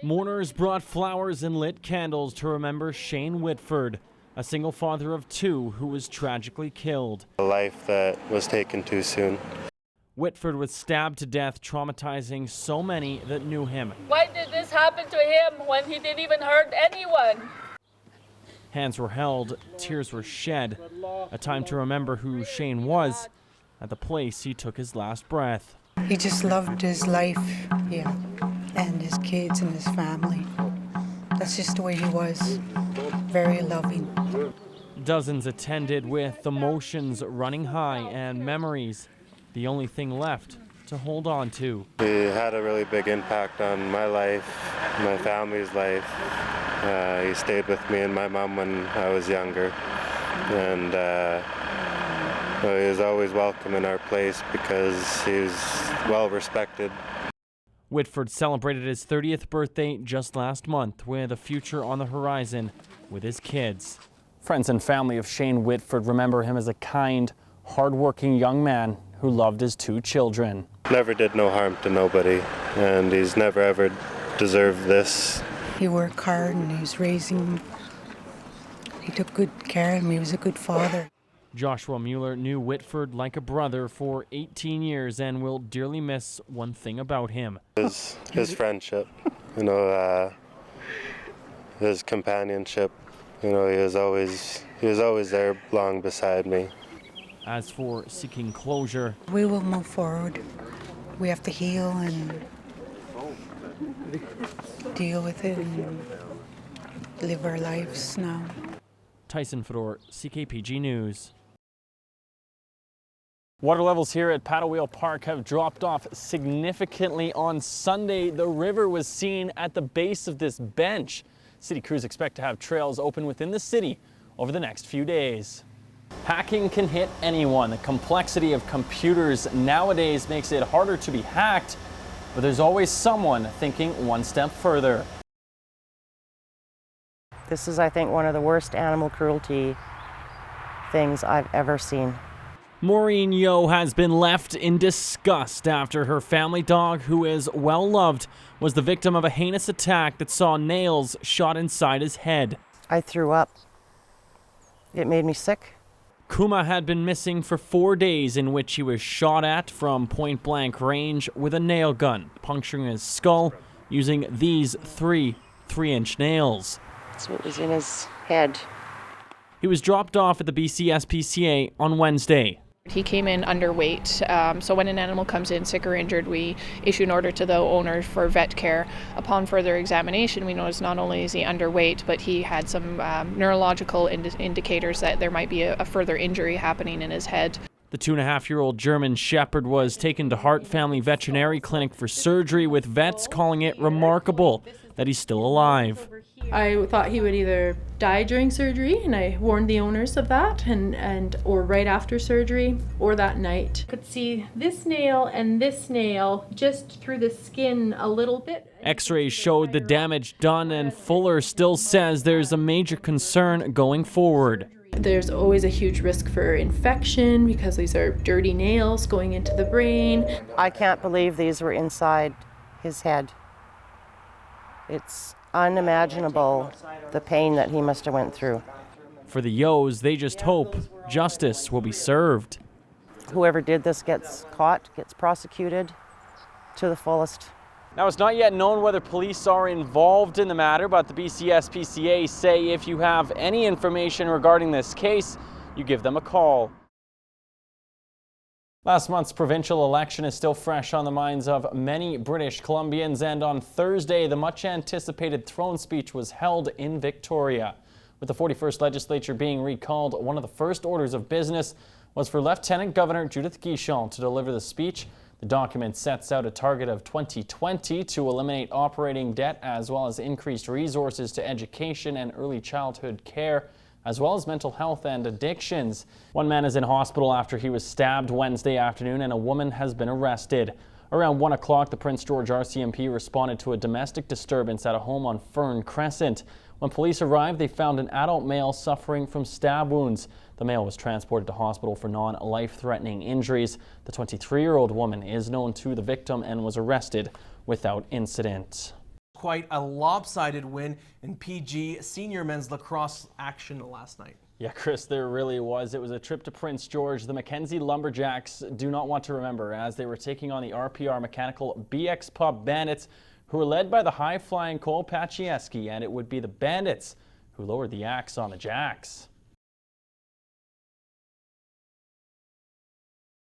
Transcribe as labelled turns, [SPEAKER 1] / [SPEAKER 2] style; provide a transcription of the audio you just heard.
[SPEAKER 1] Mourners brought flowers and lit candles to remember Shane Whitford, a single father of two who was tragically killed.
[SPEAKER 2] A life that was taken too soon.
[SPEAKER 1] Whitford was stabbed to death, traumatizing so many that knew him.
[SPEAKER 3] Why did this happen to him when he didn't even hurt anyone?
[SPEAKER 1] Hands were held, tears were shed, a time to remember who Shane was at the place he took his last breath.
[SPEAKER 4] He just loved his life, yeah, and his kids and his family. That's just the way he was, very loving.
[SPEAKER 1] Dozens attended with emotions running high and memories, the only thing left to hold on to.
[SPEAKER 2] He had a really big impact on my life, my family's life. He stayed with me and my mom when I was younger, and he was always welcome in our place because he was well respected.
[SPEAKER 1] Whitford celebrated his 30th birthday just last month with a future on the horizon with his kids. Friends and family of Shane Whitford remember him as a kind, hard-working young man who loved his two children.
[SPEAKER 2] Never did no harm to nobody, and he's never ever deserved this.
[SPEAKER 4] He worked hard and he was raising, he took good care of him, he was a good father.
[SPEAKER 1] Joshua Mueller knew Whitford like a brother for 18 years and will dearly miss one thing about him.
[SPEAKER 2] His friendship, his companionship, he was always there along beside me.
[SPEAKER 1] As for seeking closure,
[SPEAKER 4] We will move forward. We have to heal and deal with it and live our lives now.
[SPEAKER 1] Tyson Fedor, CKPG News. Water levels here at Paddle Wheel Park have dropped off significantly on Sunday. The river was seen at the base of this bench. City crews expect to have trails open within the city over the next few days. Hacking can hit anyone. The complexity of computers nowadays makes it harder to be hacked, but there's always someone thinking one step further.
[SPEAKER 5] This is, I think, one of the worst animal cruelty things I've ever seen.
[SPEAKER 1] Maureen Yo has been left in disgust after her family dog, who is well loved, was the victim of a heinous attack that saw nails shot inside his head.
[SPEAKER 5] I threw up. It made me sick.
[SPEAKER 1] Kuma had been missing for 4 days, in which he was shot at from point-blank range with a nail gun, puncturing his skull using these 3-inch nails.
[SPEAKER 5] That's what was in his head.
[SPEAKER 1] He was dropped off at the BC SPCA on Wednesday.
[SPEAKER 6] He came in underweight, so when an animal comes in sick or injured, we issue an order to the owner for vet care. Upon further examination, we noticed not only is he underweight, but he had some neurological indicators that there might be a further injury happening in his head.
[SPEAKER 1] The 2.5-year-old German Shepherd was taken to Hart Family Veterinary Clinic for surgery, with vets calling it remarkable that he's still alive.
[SPEAKER 7] I thought he would either die during surgery, and I warned the owners of that, or right after surgery, or that night. Could see this nail and this nail just through the skin a little bit.
[SPEAKER 1] X-rays showed the damage done, and Fuller still says there's a major concern going forward.
[SPEAKER 7] There's always a huge risk for infection because these are dirty nails going into the brain.
[SPEAKER 5] I can't believe these were inside his head. It's unimaginable the pain that he must have went through.
[SPEAKER 1] For the Yos, they just hope justice will be served.
[SPEAKER 5] Whoever did this gets caught, gets prosecuted to the fullest.
[SPEAKER 1] Now, it's not yet known whether police are involved in the matter, but the BC SPCA say if you have any information regarding this case, you give them a call. Last month's provincial election is still fresh on the minds of many British Columbians, and on Thursday, the much-anticipated throne speech was held in Victoria. With the 41st legislature being recalled, one of the first orders of business was for Lieutenant Governor Judith Guichon to deliver the speech. The document sets out a target of 2020 to eliminate operating debt, as well as increased resources to education and early childhood care, as well as mental health and addictions. One man is in hospital after he was stabbed Wednesday afternoon, and a woman has been arrested. Around 1 o'clock, the Prince George RCMP responded to a domestic disturbance at a home on Fern Crescent. When police arrived, they found an adult male suffering from stab wounds. The male was transported to hospital for non-life-threatening injuries. The 23-year-old woman is known to the victim and was arrested without incident.
[SPEAKER 8] quite a lopsided win in PG senior men's lacrosse action last night.
[SPEAKER 1] Yeah, Chris, there really was. It was a trip to Prince George. The Mackenzie Lumberjacks do not want to remember, as they were taking on the RPR Mechanical BX Pub Bandits, who were led by the high-flying Cole Pachieski, and it would be the Bandits who lowered the axe on the Jacks.